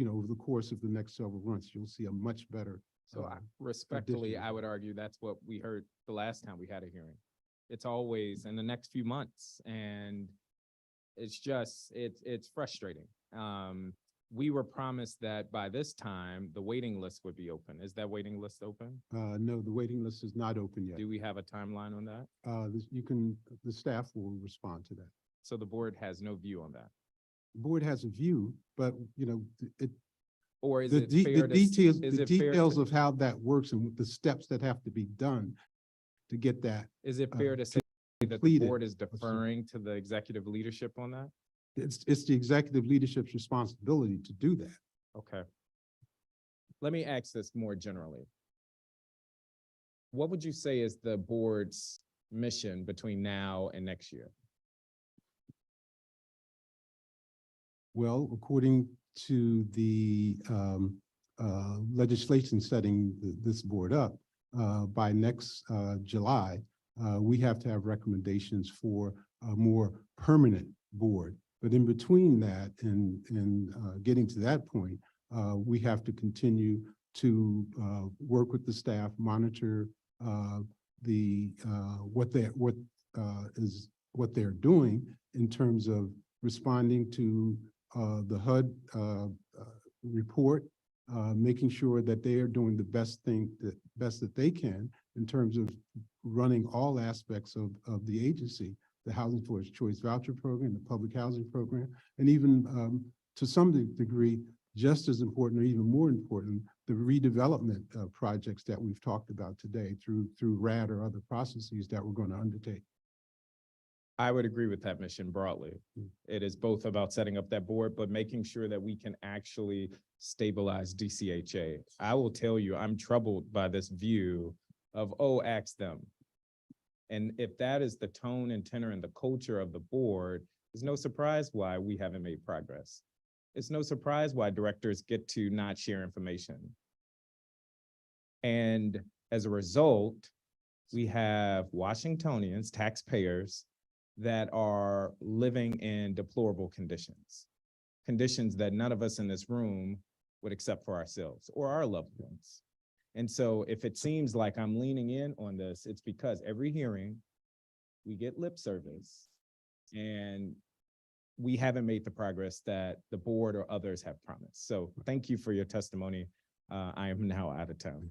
over the course of the next several months, you'll see a much better. So respectfully, addition. I would argue that's what we heard the last time we had a hearing. It's always in the next few months, and it's just, it's frustrating. We were promised that by this time, the waiting list would be open. Is that waiting list open? No, the waiting list is not open yet. Do we have a timeline on that? The staff will respond to that. So the board has no view on that? The board has a view, but, Or is the it fair to? details, is the it fair details to- of how that works and the steps that have to be done to get that. Is it fair to say that the completed. board is deferring to the executive leadership on that? It's the executive leadership's responsibility to do that. Okay. Let me ask this more generally. What would you say is the board's mission between now and next year? Well, according to the legislation setting this board up, by next July, we have to have recommendations for a more permanent board. But in between that and getting to that point, we have to continue to work with the staff, monitor what they're doing in terms of responding to the HUD report, making sure that they are doing the best that they can in terms of running all aspects of the agency, the Housing First Choice Voucher Program, the Public Housing Program, and even to some degree, just as important or even more important, the redevelopment projects that we've talked about today through RAD or other processes that we're going to undertake. I would agree with that mission broadly. It is both about setting up that board, but making sure that we can actually stabilize DCHA. I will tell you, I'm troubled by this view of, oh, ask them. And if that is the tone and tenor and the culture of the board, it's no surprise why we haven't made progress. It's no surprise why directors get to not share information. And as a result, we have Washingtonians, taxpayers, that are living in deplorable conditions, conditions that none of us in this room would accept for ourselves or our loved ones. And so if it seems like I'm leaning in on this, it's because every hearing we get lip service and we haven't made the progress that the board or others have promised. So thank you for your testimony. I am now out of town.